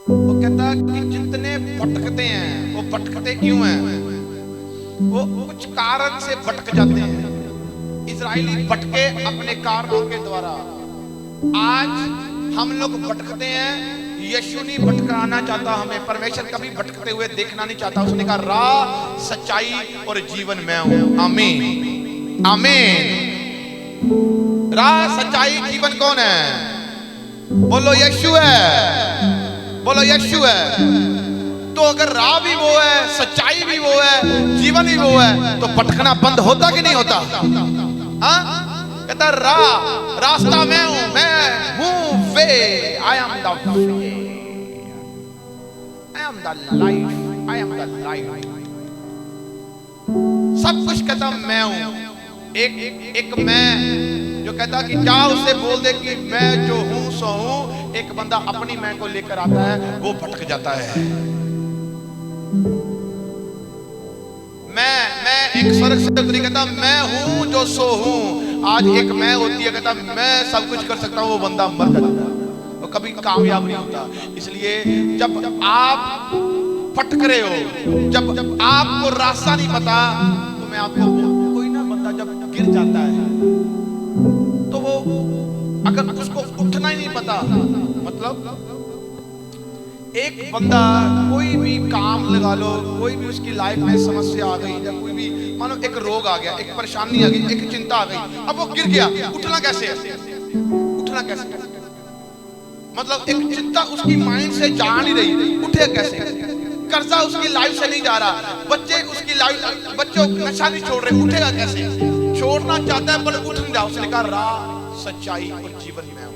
वो कहता कि जितने भटकते हैं वो भटकते क्यों हैं? वो कुछ कारण से भटक जाते हैं। इजराइली भटके अपने कारणों के द्वारा। आज हम लोग भटकते हैं, यीशु नहीं भटकाना चाहता हमें। परमेश्वर कभी भटकते हुए देखना नहीं चाहता। उसने कहा राह, सच्चाई और जीवन मैं हूं। आमीन आमीन। राह, सच्चाई, जीवन कौन है? बोलो यीशु है, बोलो यीशु है। तो अगर राह भी वो है, सच्चाई भी वो है, जीवन भी वो है, तो भटकना बंद होता कि नहीं होता? हाँ, कहता रास्ता मैं हूं way, I am the way, I am the life, I am the life. सब कुछ कहता मैं हूं। एक मैं जो कहता कि जा उसे बोल दे कि मैं जो हूं सो हूं। एक बंदा अपनी मैं को लेकर आता है, वो भटक जाता है। मैं एक स्वर्ग से उतरी, कहता मैं हूं जो सो हूं। आज एक मैं होती है, कहता मैं सब कुछ कर सकता हूं, वो बंदा मर जाता है, वो कभी कामयाब नहीं होता। इसलिए जब आप भटक रहे हो, जब आपको रास्ता नहीं पता, तो मैं आपको कोई ना बंदा जब गिर जाता है तो वो अगर उसको उठना ही नहीं पता, मतलब एक बंदा कोई भी काम लगा लो, कोई भी उसकी लाइफ में समस्या आ गई, या कोई भी मानो एक रोग आ गया, एक परेशानी आ गई, एक चिंता आ गई, अब वो गिर गया, उठना कैसे है? उठना कैसे? मतलब एक चिंता उसकी माइंड से जा नहीं रही, उठे कैसे? कर्जा उसकी लाइफ से नहीं जा रहा, बच्चे उसकी लाइफ, बच्चों नशा नहीं छोड़ रहे, उठेगा कैसे? छोड़ना चाहता है पर उठ नहीं रहा। उसने कहा राह, सच्चाई और जीवन में हूं।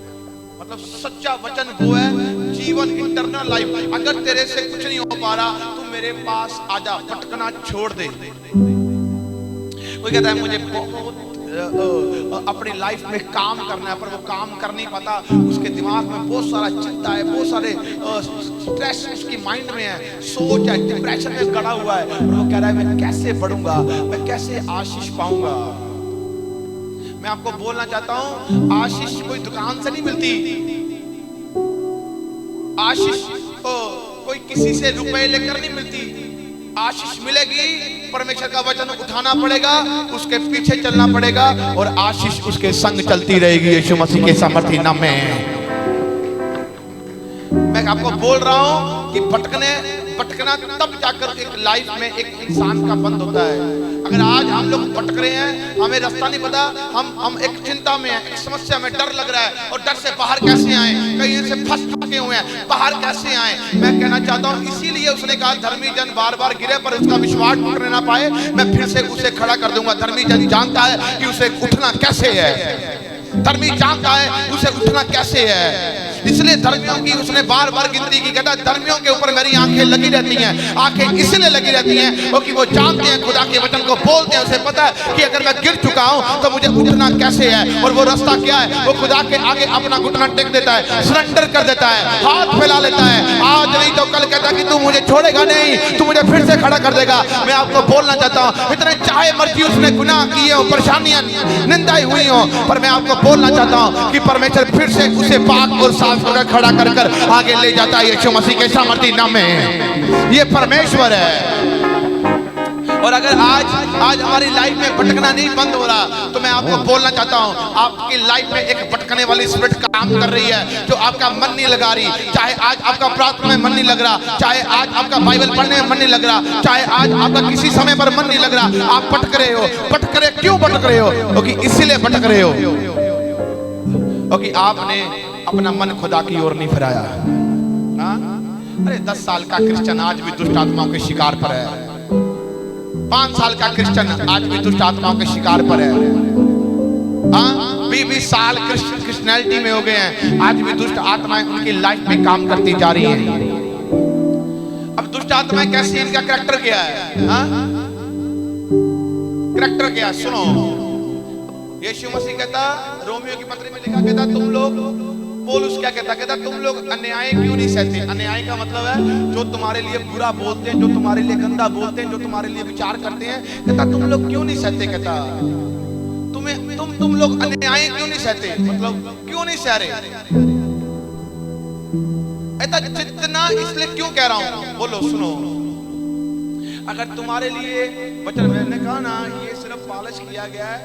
मतलब सच्चा वचन वो है, जीवन, इंटरनल लाइफ। अगर तेरे से कुछ नहीं हो पा रहा, तू मेरे पास आजा, भटकना छोड़ दे। कोई कहता है मुझे बहुत अपनी लाइफ में काम करना है, पर वो काम कर नहीं पाता, उसके दिमाग में बहुत सारा चिंता है, बहुत सारे स्ट्रेस उसकी माइंड में है, सोच है, डिप्रेशन में गड़ा हुआ है, और वो कह रहा है मैं कैसे बढ़ूंगा, मैं कैसे आशीष पाऊंगा। मैं आपको बोलना चाहता हूं, आशीष कोई दुकान से नहीं मिलती। आशीष कोई किसी से रुपए लेकर नहीं मिलती। आशीष मिलेगी, परमेश्वर का वचन उठाना पड़ेगा, उसके पीछे चलना पड़ेगा, और आशीष उसके संग चलती रहेगी यीशु मसीह के सामर्थ्य नाम में। मैं आपको बोल रहा हूं कि भटकना तब जाकर एक लाइफ में एक इंसान का बंद होता है। अगर आज हम लोग भटक रहे हैं, हमें रास्ता नहीं पता, हम एक चिंता में हैं, एक समस्या में, डर लग रहा है, और डर से बाहर कैसे आए, कहीं से फंस चुके हुए हैं, बाहर कैसे आए? मैं कहना चाहता हूं, इसीलिए उसने कहा धर्मी जन बार बार गिरे पर उसका विश्वास टूटने ना पाए, मैं फिर से उसे खड़ा कर दूंगा। धर्मी जन जानता है कि उसे उठना कैसे है, धर्मी जानता है उसे उठना कैसे है, इसलिए धर्मियों की उसने बार बार गिनती की। कहता धर्मियों के ऊपर मेरी आंखें लगी रहती हैं। आंखें इसलिए लगी रहती हैं क्योंकि वो जानते हैं, खुदा के वचन को बोलते हैं, उसे पता है कि अगर मैं गिर चुका हूं तो मुझे उठना कैसे है, और वो रास्ता क्या है। वो खुदा के आगे अपना घुटना टेक देता है, सरेंडर कर देता है, हाथ फैला लेता है। आज नहीं तो कल कहता कि तू मुझे छोड़ेगा नहीं, तू मुझे फिर से खड़ा कर देगा। मैं आपको बोलना चाहता हूं, इतने चाहे मर्जी उसने गुनाह किए हो, परेशानियां निंदाई हुई हो, पर मैं आपको बोलना चाहता हूं कि परमेश्वर फिर से उसे पाक और साफ कर खड़ा कर आगे ले जाता है यीशु मसीह के सामर्थ्य नाम में। ये परमेश्वर है। और अगर आज हमारी लाइफ में भटकना नहीं बंद हो रहा, तो मैं आपको बोलना चाहता हूं, आपकी लाइफ में एक भटकने वाली स्पिरिट काम कर रही है, जो आपका मन नहीं लगा रही। चाहे आज आपका प्रार्थना में मन नहीं लग रहा, चाहे आज आपका बाइबल पढ़ने में मन नहीं लग रहा, चाहे आज आपका किसी समय पर मन नहीं लग रहा, आप भटक रहे हो। भटक रहे क्यों भटक रहे हो? क्योंकि इसीलिए भटक रहे हो क्योंकि आपने अपना मन खुदा की ओर नहीं फिराया। अरे 10 साल का क्रिश्चियन आज भी दुष्ट आत्माओं के शिकार पर है। 5 साल का क्रिश्चियन आज भी दुष्ट आत्माओं के शिकार पर है। 20 साल क्रिश्चियनिटी में हो गए हैं, आज भी दुष्ट आत्माएं उनकी लाइफ में काम करती जा रही हैं। अब दुष्ट आत्माएं कैसी, इनका कैरेक्टर क्या है? कैरेक्टर क्या? सुनो, यीशु मसीह कहता, रोमियो की पत्री में लिखा, कहता तुम लोग, पौलुस क्या कहता, तुम लोग अन्याय क्यों नहीं सहते? अन्याय का मतलब है जो तुम्हारे लिए बुरा बोलते हैं, जो तुम्हारे लिए गंदा बोलते हैं, जो तुम्हारे लिए विचार करते हैं, कहता तुम लोग क्यों नहीं सहते? कहता तुम लोग अन्याय क्यों नहीं सहते? मतलब क्यों नहीं सह रहे? कहता जितना, इसलिए क्यों कह रहा हूं, बोलो सुनो। अगर तुम्हारे लिए वचन, मैंने कहा ना ये सिर्फ पालिश किया गया है।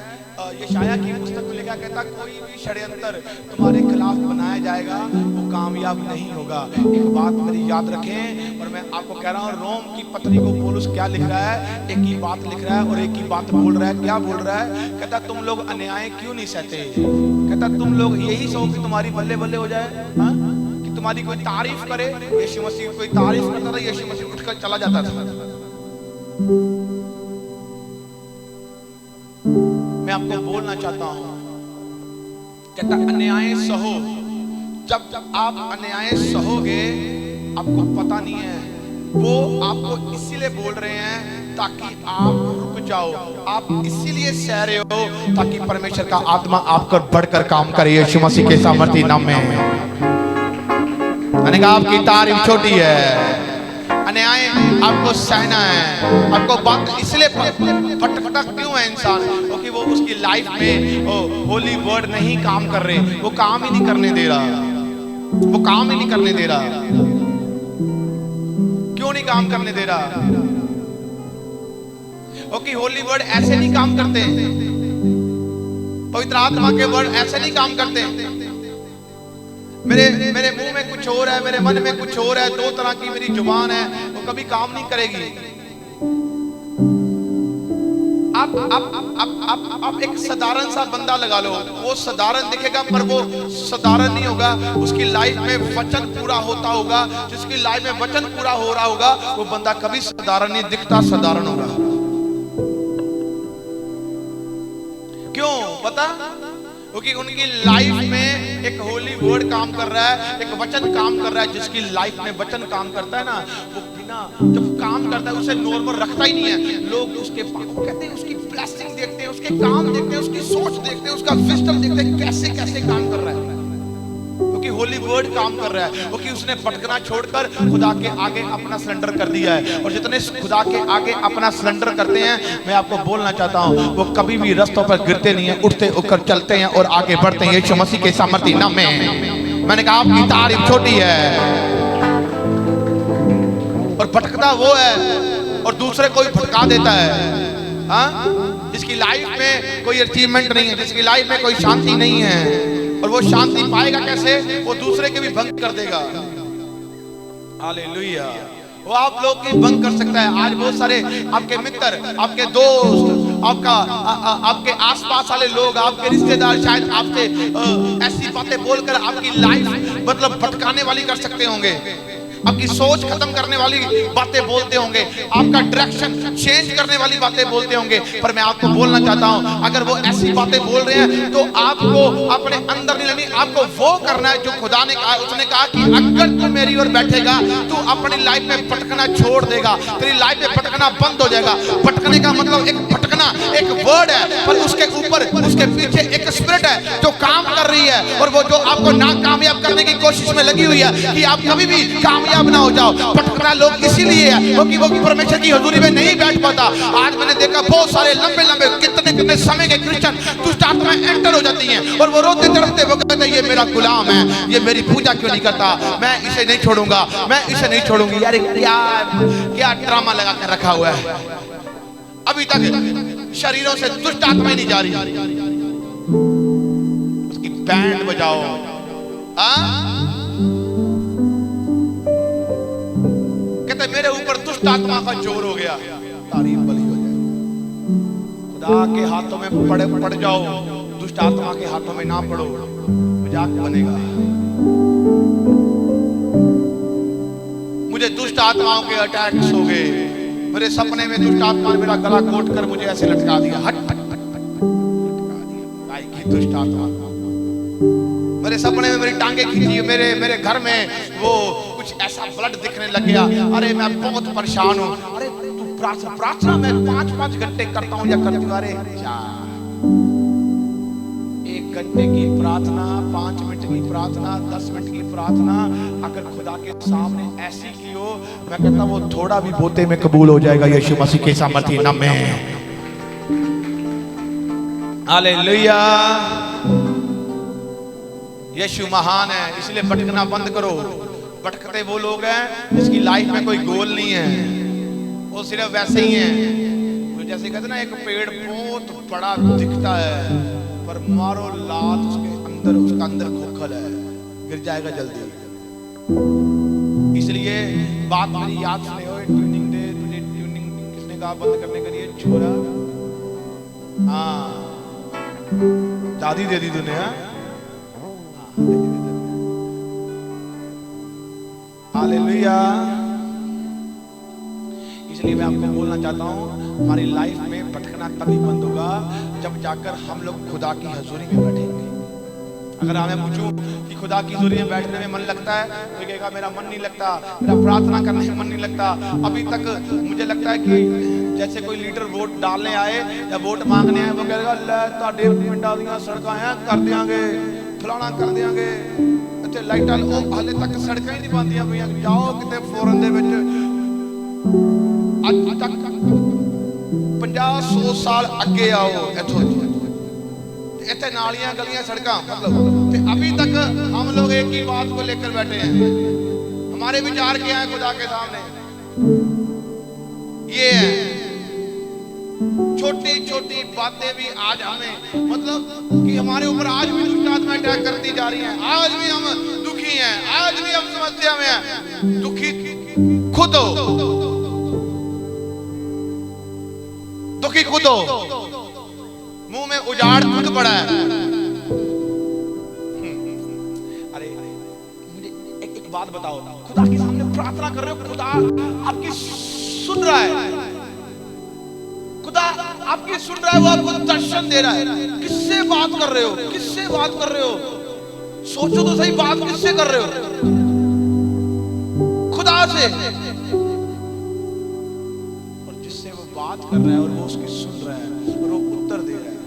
यशायाह की पुस्तक में लिखा, कहता कोई भी षड्यंत्र तुम्हारे खिलाफ बनाया जाएगा वो कामयाब नहीं होगा। एक बात मेरी याद रखें, और मैं आपको कह रहा हूँ, रोम की पत्री को पौलुस क्या लिख रहा है, एक ही बात लिख रहा है और एक ही बात बोल रहा है। क्या बोल रहा है? कहता तुम लोग अन्याय क्यों नहीं सहते। कहता तुम लोग यही सहो कि तुम्हारी बल्ले बल्ले हो जाए, हाँ? कि तुम्हारी कोई तारीफ करे। यीशु मसीह कोई तारीफ करता था, यीशु मसीह उठकर चला जाता था। मैं आपको बोलना चाहता हूं, कहता अन्याय सहो। जब आप अन्याय सहोगे, आपको पता नहीं है, वो आपको इसीलिए बोल रहे हैं ताकि आप रुक जाओ। आप इसीलिए सह रहे हो ताकि परमेश्वर का आत्मा आपको बढ़कर काम करे यीशु मसीह के सामर्थ्य नाम में। मैंने कहा आपकी तारीफ छोटी है, अन्याय आपको सहना है। आपको बात इसलिए फटफटा क्यों है इंसान, क्योंकि वो उसकी लाइफ में होली वर्ड नहीं काम कर रहे, वो काम ही नहीं करने दे रहा, वो काम ही नहीं करने दे रहा। क्यों नहीं काम करने दे रहा? क्योंकि होली वर्ड ऐसे नहीं काम करते, पवित्र आत्मा के वर्ड ऐसे नहीं काम करते। मेरे मुंह में कुछ और है, मेरे मन में कुछ और है, दो तरह की मेरी जुबान है, वो कभी काम नहीं करेगी। आप एक साधारण सा बंदा लगा लो, वो साधारण दिखेगा पर वो साधारण नहीं होगा। उसकी लाइफ में वचन पूरा होता होगा, जिसकी लाइफ में वचन पूरा हो रहा होगा वो बंदा कभी साधारण नहीं दिखता, साधारण होगा। क्यों पता? क्योंकि उनकी लाइफ में एक होली वर्ड काम कर रहा है, एक वचन काम कर रहा है। जिसकी लाइफ में वचन काम करता है ना, वो बिना जब काम करता है उसे नॉर्मल रखता ही नहीं है। लोग उसके कहते हैं, उसकी ब्लेसिंग देखते हैं, उसके काम देखते हैं, उसकी सोच देखते हैं, उसका विजडम देखते हैं, कैसे कैसे काम कर रहा है। क्योंकि होली वर्ड काम कर रहा है, क्योंकि उसने भटकना छोड़कर खुदा के आगे अपना सरेंडर कर दिया है। और जितने खुदा के आगे अपना सरेंडर करते हैं, मैं आपको बोलना चाहता हूं, वो कभी भी रास्तों पर गिरते नहीं है, उठते उठकर चलते हैं और आगे बढ़ते हैं यीशु मसीह के सामर्थ्य नाम में। मैंने कहा आपकी तारीफ छोटी है, और भटकता वो है और दूसरे कोई भटका देता है। हाँ, जिसकी लाइफ में कोई अचीवमेंट नहीं है, जिसकी लाइफ में कोई शांति नहीं है, और वो शांति पाएगा कैसे? वो दूसरे के भी भंग कर देगा। हालेलुया। वो आप लोग की भंग कर सकता है। आज बहुत सारे आपके मित्र, आपके दोस्त, आपके आसपास वाले लोग, आपके रिश्तेदार शायद आपसे ऐसी बातें बोलकर आपकी लाइफ मतलब भटकाने वाली कर सकते होंगे, आपकी सोच खत्म करने वाली बातें बोलते होंगे, आपका डायरेक्शन चेंज करने वाली बातें बोलते होंगे। पर मैं आपको बोलना चाहता हूं, अगर वो ऐसी बातें बोल रहे हैं तो आपको अपने अंदर नहीं लेनी, आपको वो करना है जो खुदा ने कहा। उसने कहा कि अगर तू मेरी ओर बैठेगा, तू अपनी लाइफ में भटकना छोड़ देगा, तेरी लाइफ में भटकना बंद हो जाएगा। भटकने का मतलब एक भटकना एक वर्ड है, पर उसके ऊपर उसके पीछे एक स्पिरिट है जो काम कर रही है, और वो जो आपको नाकामयाब करने की कोशिश में लगी हुई है कि आप कभी भी कामयाब ना हो जाओ। भटकना लोग इसीलिए है क्योंकि वो परमेश्वर की हजूरी में नहीं बैठ पाता। आज मैंने देखा बहुत सारे लंबे लंबे कितने समय के क्रिश्चियन दुष्ट आत्मा एंटर हो जाती हैं, और वो रोते तड़पते वो कहते हैं ये मेरा गुलाम है, ये मेरी पूजा क्यों नहीं करता, मैं इसे नहीं छोड़ूंगा, मैं इसे नहीं छोड़ूंगी। यार क्या ड्रामा लगा कर रखा हुआ है। अभी तक शरीरों से दुष्ट आत्मा ही नहीं जा रही। उसकी बैंड बजाओ। कहते मेरे ऊपर दुष्ट आत्मा का जोर हो गया, तारीफ भली हो जाए। खुदा के हाथों में पड़ जाओ, दुष्ट आत्मा के हाथों में ना पड़ो, मजाक बनेगा। मुझे दुष्ट आत्माओं के अटैक्स हो गए, मेरे सपने में दुष्ट आत्मा ने मेरा गला घोट कर मुझे ऐसे लटका दिया, हट हट हट लटका दिया। आएगी दुष्ट आत्मा, मेरे सपने में मेरी टांगे खींची, मेरे घर में वो कुछ ऐसा ब्लड दिखने लग गया। अरे मैं बहुत परेशान हूँ। अरे तू प्रार्थना मैं 5-5 घंटे करता हूँ या करती हूँ। अरे 1 घंटे की प्रार्थना, 5 मिनट की प्रार्थना, 10 मिनट की प्रार्थना अगर खुदा के सामने ऐसी की हो, मैं कहता वो थोड़ा भी बोते में कबूल हो जाएगा यीशु मसीह के सामर्थ्य नाम में। हालेलुया। यीशु महान है, इसलिए भटकना बंद करो। भटकते वो लोग हैं जिसकी लाइफ में कोई गोल नहीं है, वो सिर्फ वैसे ही हैं। तो जैसे कहते ना, एक पेड़ बहुत बड़ा दिखता है पर मारो लात उसके अंदर, उसका अंदर खोखल है, गिर जाएगा जल्दी। इसलिए बात मेरी याद सुने हो, ट्यूनिंग दे तुझे, ट्यूनिंग किसने कहा बंद करने के लिए? छोरा, हाँ दादी दे दी तूने। हालेलुया। इसलिए मैं आपको बोलना चाहता हूं, हमारी लाइफ में भटकना तभी बंद होगा जब जाकर हम लोग खुदा की हजूरी में बैठेंगे। अगर हमें पूछूं कि खुदा की हजूरी में बैठने में मन लगता है, तो कहेगा मेरा मन नहीं लगता, मेरा प्रार्थना करने में मन नहीं लगता। अभी तक मुझे लगता है कि जैसे कोई लीडर वोट डालने आए या वोट मांगने आए, वो कहेगा ले तुहाडे पिंडां दीयां सड़कां हैं कर देंगे, फलाना कर देंगे, अच्छे लाइटां, हाले तक सड़कां ही नहीं बनदियां पईयां। जाओ किते फॉरन दे विच अज तक 50-100 साल अगे आओ, इथों इतने नालियां गलियां सड़कां, मतलब अभी तक हम लोग एक ही बात को लेकर बैठे हैं। हमारे विचार क्या है खुदा के सामने? ये है, छोटी छोटी बातें भी आज हमें, मतलब कि हमारे ऊपर आज भी दुष्ट आत्माएं अटैक करती जा रही हैं। आज भी हम दुखी हैं, आज भी हम समस्या में हैं। दुखी खुद हो, दुखी खुद हो, मुंह में उजाड़ खुद पड़ा है। अरे मुझे एक बात बताओ, खुदा के सामने प्रार्थना कर रहे हो, खुदा आपकी सुन रहा है, खुदा आपकी सुन रहा है, वो आपको दर्शन दे रहा है। किससे बात कर रहे हो? किससे बात कर रहे हो? सोचो तो सही, बात किससे कर रहे हो? खुदा से। और जिससे वो बात कर रहा है और वो उसकी सुन रहा है और वो उत्तर दे रहा है।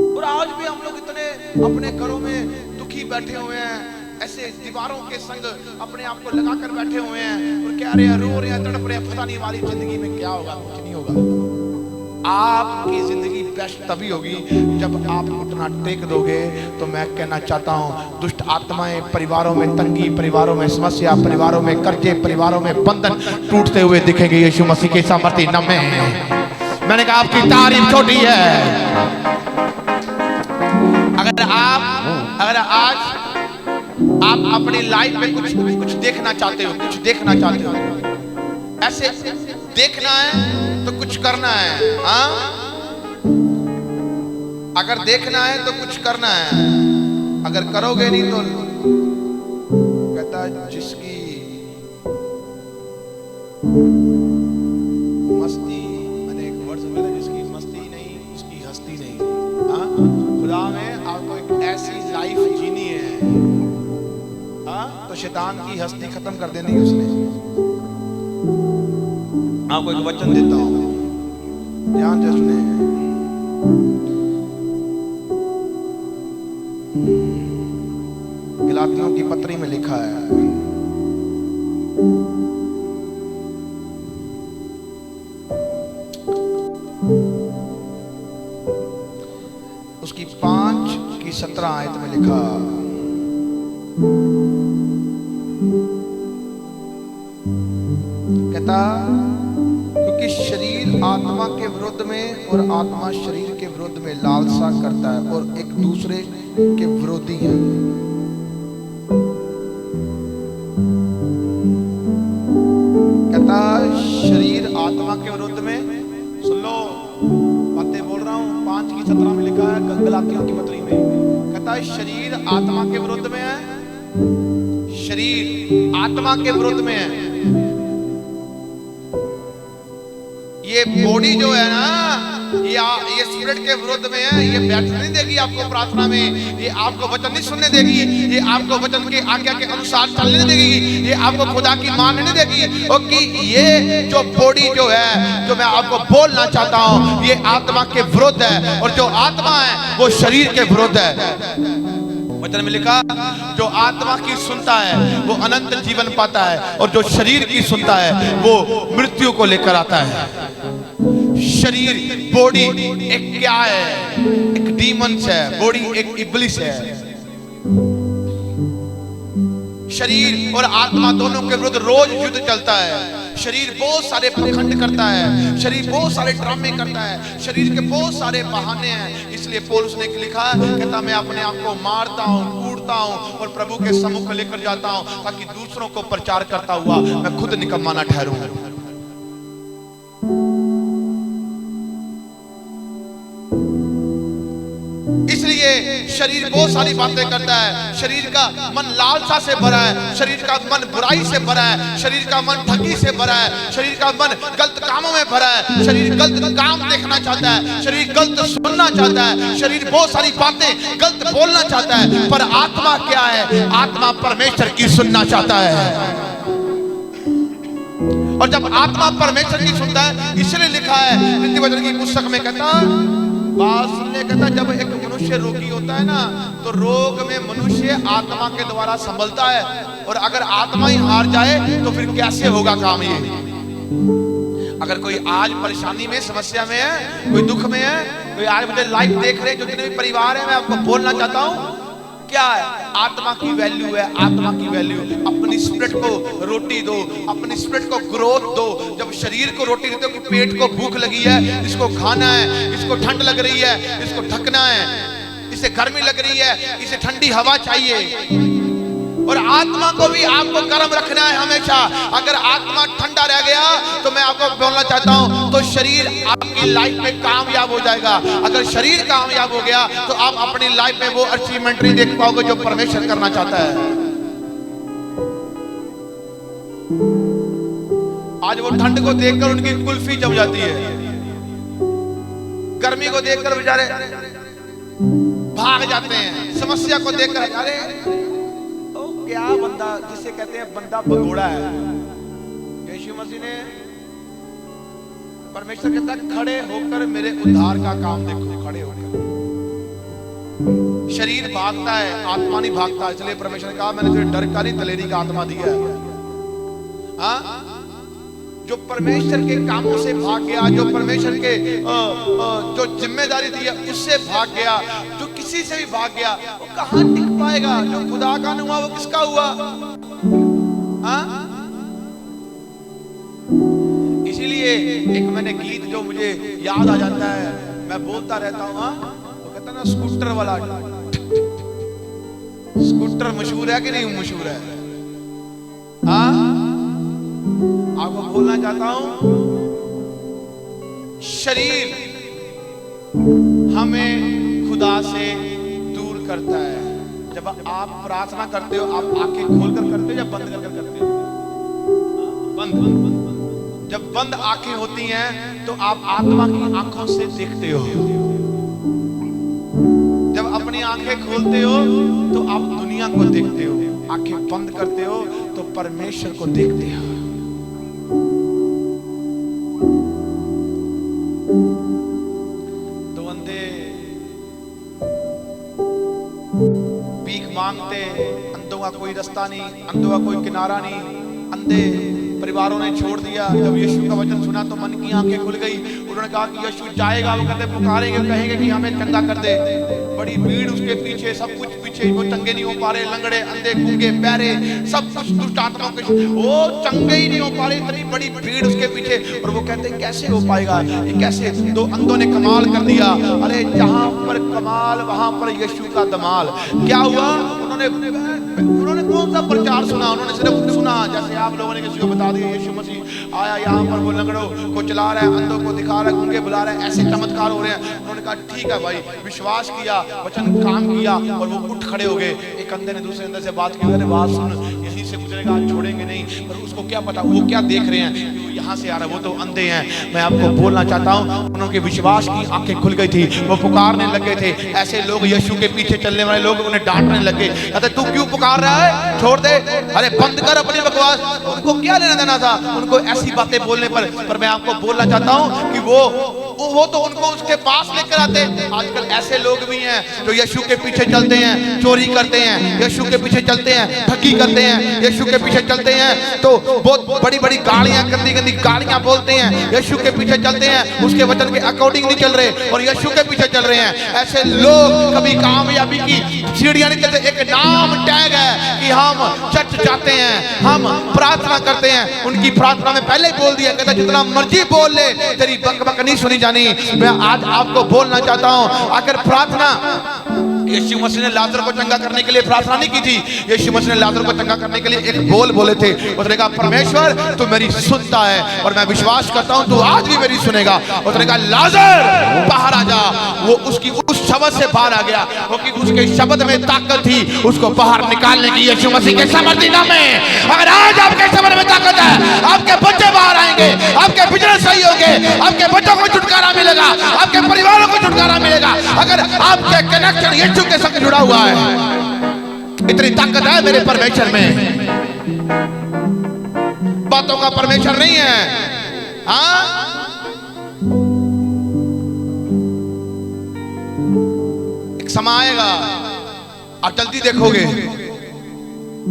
और आज भी हम लोग इतने अपने घरों में दुखी बैठे हुए हैं, ऐसे दीवारों के संग अपने आप को लगाकर बैठे हुए हैं और कह रहे हैं, रो रहे हैं, तड़प रहे हैं, पता नहीं हमारी जिंदगी में क्या होगा। कुछ नहीं होगा। आपकी जिंदगी बेस्ट तभी होगी जब आप उठना टेक दोगे। तो मैं कहना चाहता हूं, दुष्ट आत्माएं परिवारों में तंगी, परिवारों में समस्या, परिवारों में कर्जे, परिवारों में बंधन टूटते हुए दिखेंगे यीशु मसीह के सामर्थ्य नाम में। मैंने कहा आपकी तारीफ छोटी है। अगर आज आप अपनी लाइफ में कुछ देखना चाहते हो, कुछ देखना चाहते हो, ऐसे देखना है तो कुछ करना है। हाँ, अगर देखना है तो कुछ करना है, अगर करोगे नहीं तो कहता है जिसकी मस्ती, मैंने एक वर्ड बोला, जिसकी मस्ती नहीं उसकी हस्ती नहीं। हाँ, खुदा में आपको एक ऐसी लाइफ जीनी है, तो शैतान की हस्ती खत्म कर देनी है उसने। आपको एक वचन देता हूं, ध्यान से सुने। गलातियों की पत्री में लिखा है, उसकी 5:17 आयत में लिखा, कहता क्योंकि शरीर आत्मा के विरुद्ध में और आत्मा शरीर के विरुद्ध में लालसा करता है और एक दूसरे के विरोधी है। कहता शरीर आत्मा के विरुद्ध में, सुन लो बातें बोल रहा हूं, 5:17 में लिखा है गलातियों की पत्री में। कहता है शरीर आत्मा के विरुद्ध में है, शरीर आत्मा के विरुद्ध में है। ये बॉडी जो है ना, ये स्पिरिट के विरुद्ध में है। ये बैठने नहीं देगी आपको प्रार्थना में, ये आपको वचन नहीं सुनने देगी, ये आपको वचन के आज्ञा के अनुसार चलने नहीं देगी, ये आपको खुदा की मानने नहीं देगी। क्योंकि ये जो बॉडी जो है, जो मैं आपको बोलना चाहता हूं, ये आत्मा के विरुद्ध है, और जो आत्मा है वो शरीर के विरुद्ध है। वचन में लिखा, जो आत्मा की सुनता है वो अनंत जीवन पाता है, और जो शरीर की सुनता है वो मृत्यु को लेकर आता है। शरीर बॉडी एक क्या है? एक डीमंस है, बॉडी एक इब्लिस है। शरीर और आत्मा दोनों के विरुद्ध रोज युद्ध चलता है। शरीर बहुत सारे पखंड करता है, शरीर बहुत सारे ड्रामे करता है, शरीर के बहुत सारे बहाने हैं। इसलिए पौलुस ने लिखा है, कहता मैं अपने आप को मारता हूँ, कूटता हूँ और प्रभु के सम्मुख लेकर जाता हूँ ताकि दूसरों को प्रचार करता हुआ मैं खुद निकम्मा ना ठहरूं। इसलिए शरीर बहुत सारी बातें करता है। शरीर का मन लालसा से भरा है, शरीर का मन बुराई से भरा है, शरीर का मन ठगी से भरा है, शरीर का मन गलत कामों में भरा है, शरीर गलत काम देखना चाहता है, शरीर गलत सुनना चाहता है, शरीर बहुत सारी बातें गलत बोलना चाहता है। पर आत्मा क्या है? आत्मा परमेश्वर की सुनना चाहता है। और जब आत्मा परमेश्वर की सुनता है, इसलिए लिखा है नीति वचन की पुस्तक में, कहता बात सुनने, कहता जब एक मनुष्य रोगी होता है ना, तो रोग में मनुष्य आत्मा के द्वारा संभलता है। और अगर आत्मा ही हार जाए तो फिर कैसे होगा काम ये? अगर कोई आज परेशानी में, समस्या में है, कोई दुख में है, कोई आज मुझे लाइव देख रहे जो जितने भी परिवार है, मैं आपको बोलना चाहता हूँ क्या है? आत्मा की वैल्यू है, आत्मा की वैल्यू। अपनी स्पिरिट को रोटी दो, अपनी स्पिरिट को ग्रोथ दो। जब शरीर को रोटी देते हो कि पेट को भूख लगी है, इसको खाना है, इसको ठंड लग रही है, इसको ढकना है, इसे गर्मी लग रही है, इसे ठंडी हवा चाहिए। और आत्मा को भी आपको गर्म रखना है हमेशा। अगर आत्मा ठंडा रह गया तो मैं आपको बोलना चाहता हूं, तो शरीर आपकी लाइफ में कामयाब हो जाएगा। अगर शरीर कामयाब हो गया तो आप अपनी लाइफ में वो अचीवमेंट नहीं देख पाओगे जो परमेश्वर करना चाहता है। आज वो ठंड को देखकर उनकी कुल्फी जम जाती है, गर्मी को देखकर बेचारे भाग जाते हैं, समस्या को देखकर अरे क्या बंदा, जिसे कहते हैं बंदा भगोड़ा है। यीशु मसीह ने, परमेश्वर कहता है खड़े होकर मेरे उद्धार का काम देखो, खड़े होकर। शरीर भागता है, आत्मा नहीं भागता। इसलिए परमेश्वर ने कहा मैंने तुझे डर का नहीं दलेरी का आत्मा दिया है। हाँ, जो परमेश्वर के कामों से भाग गया, जो परमेश्वर के जो जिम्मेदारी दी है उससे भाग गया, जो किसी से भी भाग गया, वो कहां टिक पाएगा? जो खुदा का नहीं हुआ वो किसका हुआ? हाँ? इसीलिए एक मैंने गीत जो मुझे याद आ जाता है, मैं बोलता रहता हूँ, वो कहता ना स्कूटर वाला। स्कूटर मशहूर है कि नहीं मशहूर है? हाँ, आपको बोलना चाहता हूं, शरीर हमें खुदा से दूर करता है। जब आप प्रार्थना करते हो, आप आंखें खोलकर करते हो या बंद कर करते हो? बंद। जब बंद आंखें होती हैं तो आप आत्मा की आंखों से देखते हो। जब अपनी आंखें खोलते हो तो आप दुनिया को देखते हो, आंखें बंद करते हो तो परमेश्वर को देखते हो। तो अंधे भीख मांगते, अंधों का कोई रास्ता नहीं, अंधों का कोई किनारा नहीं, अंधे परिवारों ने छोड़ दिया। जब यीशु का वचन सुना तो मन की आंखें खुल गई। उन्होंने कहा कि यीशु जाएगा, वो कहते पुकारेंगे, कहेंगे कि हमें चंगा कर दे। बड़ी भीड़ उसके पीछे, सब कुछ पीछे, वो चंगे नहीं हो पा रहे, लंगड़े, अंधे, गूंगे, बहरे, सब कुछ दुष्ट आत्माओं के, वो चंगे ही नहीं हो पा रहे, इतनी बड़ी भीड़ उसके पीछे। और वो कहते कैसे हो पाएगा ये, कैसे? तो अंधों ने कमाल कर दिया। अरे जहां पर कमाल वहां पर यीशु का धमाल। क्या हुआ? उन्होंने कौन सा प्रचार सुना? उन्होंने सिर्फ सुना, जैसे आप लोगों ने किसी को बता दिया यीशु मसीह आया, यहाँ पर वो लंगड़ों को चला रहा है, अंधों को दिखा रहा है, गूंगे बुला रहा है, ऐसे चमत्कार हो रहे हैं। उन्होंने कहा ठीक है भाई, विश्वास किया, वचन काम किया और वो उठ खड़े हो गए। एक अंधे ने दूसरे अंधे से बात की, अरे बात सुन, यहीं से गुजरेगा, छोड़ेंगे नहीं। पर उसको क्या पता वो क्या देख रहे हैं, यहाँ से आ रहा है, वो तो अंधे हैं। मैं आपको बोलना चाहता हूँ, उनके विश्वास की आंखें खुल गई थी, वो पुकारने लगे थे। ऐसे लोग, यीशु के पीछे चलने वाले लोग, उन्हें डांटने लगे, कहते तू क्यों पुकार रहा है, छोड़ दे, अरे बंद कर अपनी बकवास। उनको क्या लेना देना था उनको ऐसी बातें बोलने पर मैं आपको बोलना चाहता हूँ कि वो वो तो उनको उसके पास लेकर आते। आजकल ऐसे लोग भी हैं जो यीशु के पीछे चलते हैं, चोरी करते हैं, यीशु के पीछे चलते हैं, ठगी करते हैं, यीशु के पीछे चलते हैं तो बहुत बड़ी बड़ी गालियां, गंदी गंदी गालियां बोलते हैं, यीशु के पीछे चलते हैं, उसके वचन के अकॉर्डिंग नहीं चल रहे और यीशु के पीछे चल रहे हैं। ऐसे लोग कभी कामयाबी की सीढ़ियां नहीं चलते। एक नाम टैग है कि हम चर्च जाते हैं, हम प्रार्थना करते हैं। उनकी प्रार्थना में पहले बोल दिया, कहता जितना मर्जी बोल ले, तेरी बकबक नहीं सुनी जानी। मैं आज आपको बोलना चाहता हूं, अगर प्रार्थना, यीशु मसीह ने लाजर को चंगा करने के लिए प्रार्थना नहीं की थी, यीशु मसीह ने लाजर को चंगा करने के लिए एक बोल बोले थे। उसने कहा परमेश्वर तू मेरी सुनता है और मैं विश्वास करता हूं तू आज भी मेरी सुनेगा। उसने कहा लाजर बाहर आ जा। वो उसकी उस शब्द से बाहर आ गया, क्योंकि उसके शब्द में ताकत थी उसको बाहर निकालने की। यीशु मसीह के समर्थी नाम में अगर आज आपके शब्द में ताकत है, आपके बच्चे बाहर आएंगे, आपके बिजनेस सही होंगे, आपके बच्चों को छुटकारा मिलेगा, आपके परिवारों को छुटकारा मिलेगा। अगर आपके कनेक्शन यीशु के संग जुड़ा हुआ है, इतनी ताकत है मेरे परमेश्वर में। बातों का परमेश्वर नहीं है। हाँ, एक समय आएगा आप जल्दी देखोगे,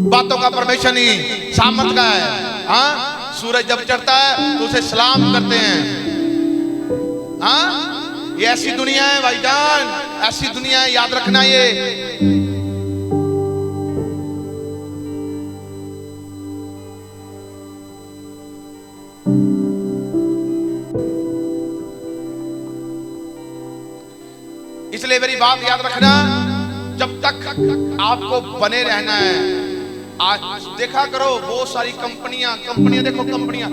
बातों का परमेश्वर नहीं सामर्थ का है। हाँ, सूरज जब चढ़ता है तो उसे सलाम करते हैं। हाँ, ये ऐसी दुनिया है भाईजान, ऐसी दुनिया है, याद रखना। ये इसलिए मेरी बात याद रखना, जब तक आपको बने रहना है। आज देखा करो बहुत सारी कंपनियां देखो, कंपनियां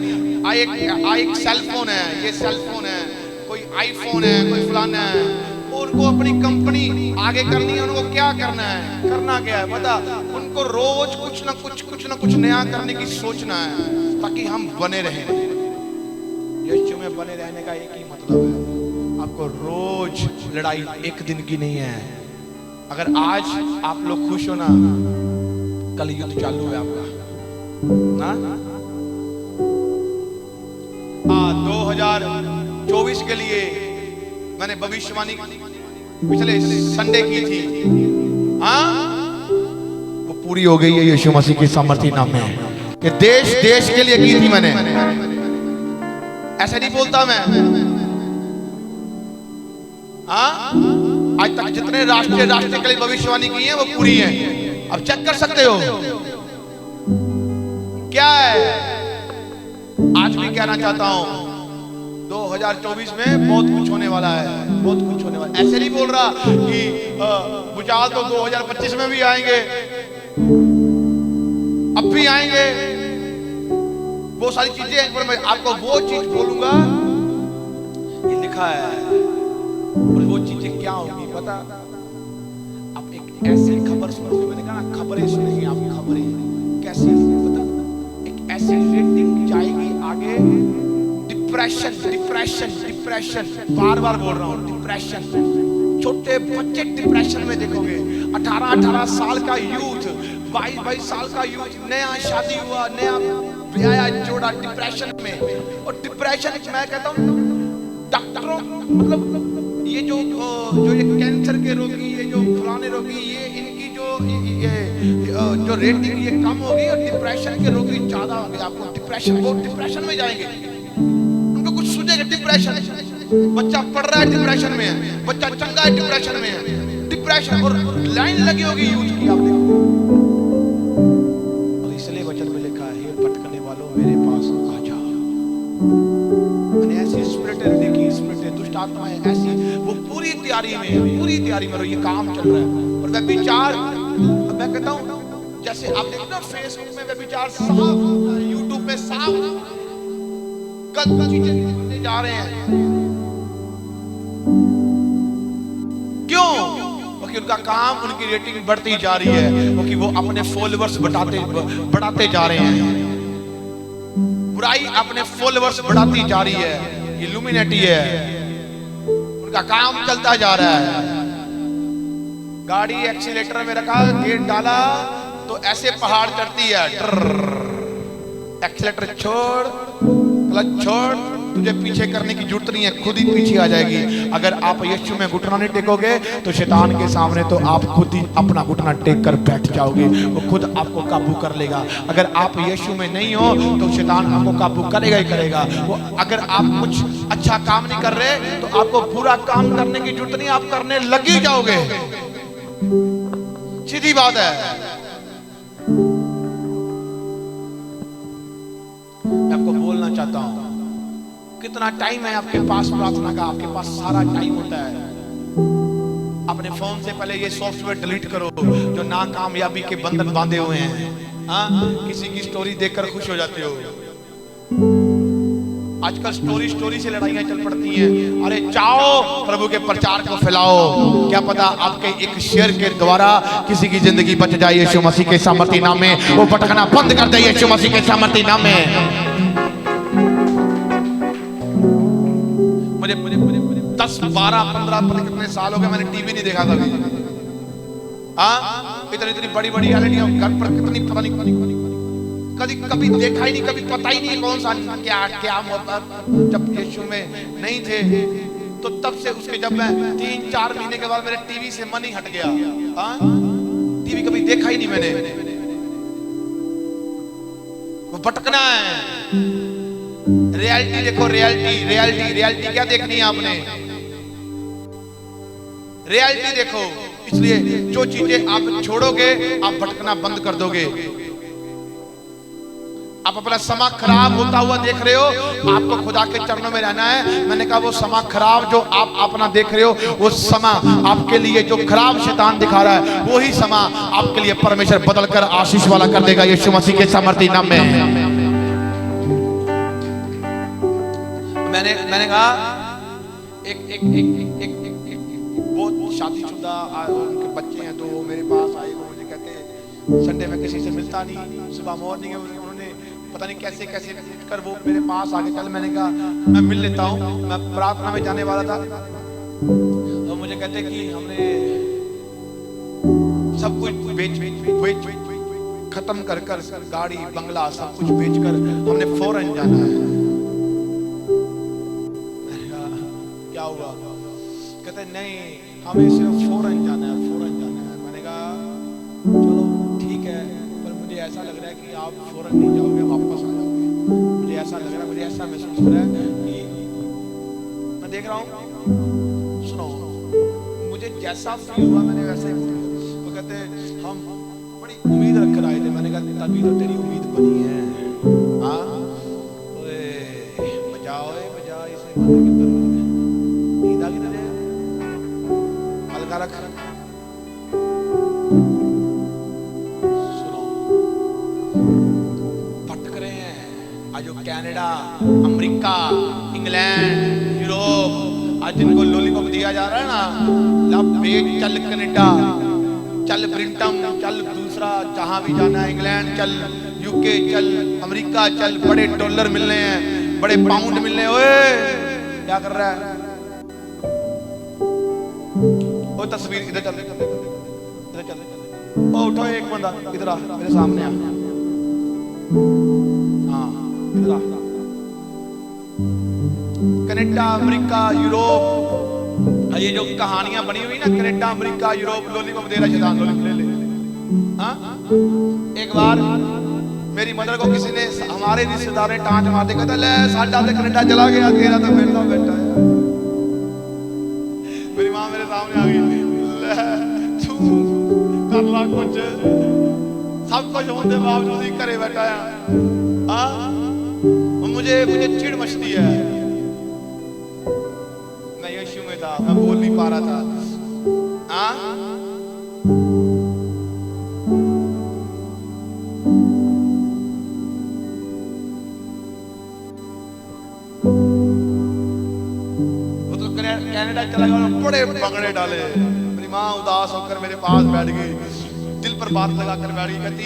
एक सेल फोन है, ये सेल फोन है, कोई आईफोन है, कोई फलाना है। उनको अपनी कंपनी आगे करनी है, उनको क्या करना है, करना क्या है पता? उनको रोज कुछ ना कुछ नया करने की सोचना है, ताकि हम बने रहें। यीशु में बने रहने का एक ही मतलब है, आपको रोज लड़ाई एक दिन की नहीं है। अगर आज आप लोग खुश हो ना, कल युद्ध चालू है आपका ना। 2024 के लिए मैंने भविष्यवाणी पिछले संडे की थी। हाँ, वो पूरी हो गई है यीशु मसीह की सामर्थी नाम में। ये देश के लिए की थी मैंने, ऐसे नहीं बोलता मैं। हाँ, आज तक जितने राष्ट्र के लिए भविष्यवाणी की है वो पूरी है। अब चेक कर सकते हो क्या है। आज भी कहना चाहता हूं 2024 में बहुत कुछ होने वाला है, बहुत कुछ होने वाला है। ऐसे नहीं बोल रहा कि भूचाल तो 2025 में भी आएंगे, अब भी आएंगे, बहुत सारी चीजें। पर मैं आपको वो चीज बोलूंगा, ये लिखा है, और वो चीजें क्या होगी पता? आप एक ऐसी खबर सुनोगे, मैंने कहा ना खबरें सुनेंगे आप, खबरें कैसी पता? एक ऐसी रेटिंग जाएगी आगे, डिप्रेशन, बार बोल रहा हूँ, डिप्रेशन। छोटे बच्चे डिप्रेशन में देखोगे। 18 साल का यूथ, 22 साल का यूथ, नया शादी हुआ, नया ब्याह जोड़ा, डिप्रेशन में। और डिप्रेशन मैं कहता हूँ डॉक्टरों, मतलब ये जो ये कैंसर के रोगी, ये जो फलाने रोगी, ये इनकी जो रेटिंग ये कम होगी, और डिप्रेशन के रोगी ज्यादा होंगे। आपको डिप्रेशन में जाएंगे, उनको कुछ सूझेगा। डिप्रेशन, बच्चा पढ़ रहा है डिप्रेशन में है, बच्चा चंगा है डिप्रेशन में है, डिप्रेशन। और लाइन लगी होगी यूथ की, आप देखो। और इसलिए वचन में लिखा है, हे भटकने वालों मेरे पास आ जाओ। मैंने ऐसी स्पिरिट देखी, स्पिरिट दुष्ट आत्माएं ऐसी, वो पूरी तैयारी में ये काम चल रहा है। और व्यभिचार, मैं कहता हूँ जैसे आप देखते हो फेसबुक में व्यभिचार साफ, यूट्यूब में साफ गलत चीजें जा रहे हैं। क्यों? क्योंकि उनका काम, उनकी रेटिंग बढ़ती जा रही है, क्योंकि वो अपने फॉलोअर्स बढ़ाते जा रहे हैं। बुराई अपने फॉलोअर्स बढ़ाती जा रही है, इल्यूमिनेटी है, उनका काम चलता जा रहा है। गाड़ी एक्सीलेटर में रखा, गेट डाला तो ऐसे पहाड़ चढ़ती है। एक्सीलेटर छोड़, क्लच छोड़, तुझे पीछे करने की जरूरत नहीं है, खुद ही पीछे आ जाएगी। अगर आप यीशु में घुटना नहीं टेकोगे तो शैतान के सामने तो आप खुद ही अपना घुटना टेक कर बैठ जाओगे, वो खुद आपको काबू कर लेगा। अगर आप यीशु में नहीं हो तो शैतान आपको काबू करेगा ही करेगा। वो अगर आप कुछ अच्छा काम नहीं कर रहे तो आपको बुरा काम करने की जरूरत नहीं, आप करने लग ही जाओगे। सीधी बात है। मैं आपको बोलना चाहता हूं, कितना टाइम है आपके पास प्रार्थना का? आपके पास सारा टाइम होता है। अपने फोन से पहले ये सॉफ्टवेयर डिलीट करो जो नाकामयाबी के बंधन बांधे हुए हैं। हाँ, किसी की स्टोरी देखकर खुश हो जाते हो। आजकल स्टोरी से लड़ाइयां चल पड़ती हैं। अरे जाओ प्रभु के प्रचार को फैलाओ, क्या पता आपके एक शेयर के द्वारा किसी की जिंदगी बच जाए। यीशु मसीह के सामर्थी नाम में वो भटकना बंद कर दे। यीशु मसीह के सामर्थी नाम में। मुझे 10, 12, 15 पता कितने साल हो गए मैंने टीवी नहीं देखा कभी। हाँ, इतनी बड़ी रियलिटियां घर पर कितनी पता नहीं कभी देखा ही नहीं, कभी पता ही नहीं कौन सा क्या होता। जब यीशु में नहीं थे तो तब से उसके जब मैं 3-4 महीने के बाद मेरे टीवी से मन ही हट गया। टीवी कभी देखा ही नहीं मैंने। वो भटकना है। रियलिटी देखो, रियलिटी क्या देखनी है आपने? रियलिटी देखो। इसलिए जो चीजें आप छोड़ोगे आप भटकना बंद कर दोगे। आप अपना समा खराब होता हुआ देख रहे हो, आपको खुदा के चरणों में रहना है। मैंने कहा वो समा खराब जो आप अपना देख रहे हो, वो समा आपके लिए जो खराब शैतान दिखा रहा है, वही समा आपके लिए परमेश्वर बदल कर आशीष वाला कर देगा यीशु मसीह के सामर्थी नाम में। मैंने कहा एक बहुत शादीशुदा उनके बच्चे हैं, तो वो मेरे पास आए। वो मुझे कहते संडे में किसी से मिलता नहीं, सुबह मॉर्निंग उन्होंने पता नहीं कैसे कर वो मेरे पास आके चल। मैंने कहा मैं मिल लेता हूँ, मैं प्रार्थना में जाने वाला था। तो मुझे कहते कि हमने सब कुछ बेच खत्म कर गाड़ी बंगला सब कुछ बेचकर हमने फौरन जाना है। मैंने कहा क्या हुआ? कहते नहीं हमें सिर्फ फौरन जाना है, फौरन जाना है। मैंने कहा चलो ठीक है, पर मुझे ऐसा लग रहा है कि आप फौरन नहीं जाओगे, वापस आ जाओगे। मुझे ऐसा लग रहा है, मुझे ऐसा महसूस हो रहा है कि मैं देख रहा हूँ। सुनो, मुझे जैसा फील हुआ मैंने वैसे ही बोला। वो कहते हम बड़ी उम्मीद रख कर आए थे। मैंने कहा तभी तो तेरी उम्मीद बनी है। हाँ बजा इसे नींद आ गई तुझे? हल्का रख। जो कनाडा, अमेरिका, इंग्लैंड, यूरोप, आज जिनको लॉलीपॉप दिया जा रहा है ना, चल कनाडा, चल ब्रिटेन, चल दूसरा जहां भी जाना है, इंग्लैंड चल, यूके चल, अमेरिका चल, बड़े डॉलर मिलने हैं, बड़े पाउंड मिलने। ओए क्या कर रहा है? वो तस्वीर इधर चल, इधर चल। ओ उठो एक बंदा इधर आ, मेरे सामने आ। कनाडा, अमेरिका, यूरोप, ये जो कहानियां बनी हुई ना, कनाडा, अमेरिका, यूरोप, लॉलीपॉप दे रहा शैतान, लॉलीपॉप ले ले। हाँ, एक बार मेरी मदर को किसी ने, हमारे रिश्तेदार ने टांच मार के कहता ले साडा ते कनाडा चला गया, तेरा तो मेरे साथ बैठा है। मेरी माँ मेरे सामने आ गई, तू कर ला कुछ, सब कुछ होने के बावजूद ही करे बैठा है। हाँ, मुझे चिढ़ मचती है। मैं यीशु में था, मैं बोल नहीं पा रहा था। वो तो कनाडा चला गया, बड़े भगड़े डाले। मेरी माँ उदास होकर मेरे पास बैठ गई, दिल पर बात लगा कर बैठ गई। कहती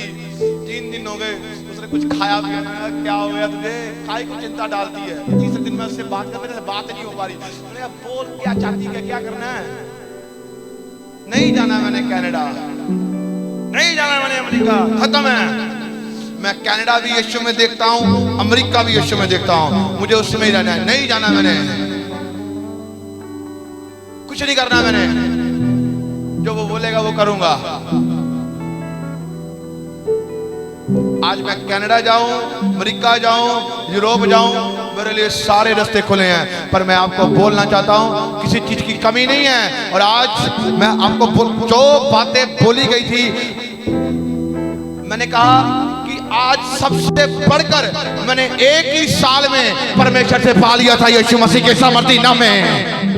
3 दिन हो गए उसने कुछ खाया पिया। क्या हो गया तुझे? काय को चिंता डालती है? तीसरे दिन मैं उससे बात कर, मेरे से बात नहीं हो पा रही। मैंने बोल क्या चाहती है, क्या करना है? नहीं जाना मैंने कनाडा, नहीं जाना मैंने अमेरिका, खत्म है। मैं कनाडा भी यीशु में देखता हूँ, अमेरिका भी यीशु में देखता हूँ। मुझे उसमें ही रहना है, नहीं जाना मैंने, कुछ नहीं करना मैंने, जो वो बोलेगा वो करूंगा। आज मैं कनाडा जाऊं, अमेरिका जाऊं, यूरोप जाऊं, मेरे लिए सारे रास्ते खुले हैं। पर मैं आपको बोलना चाहता हूं किसी चीज की कमी नहीं है। और आज मैं आपको जो बातें बोली गई थी, मैंने कहा कि आज सबसे बढ़कर मैंने एक ही साल में परमेश्वर से पा लिया था यीशु मसीह के सामर्थी नाम में।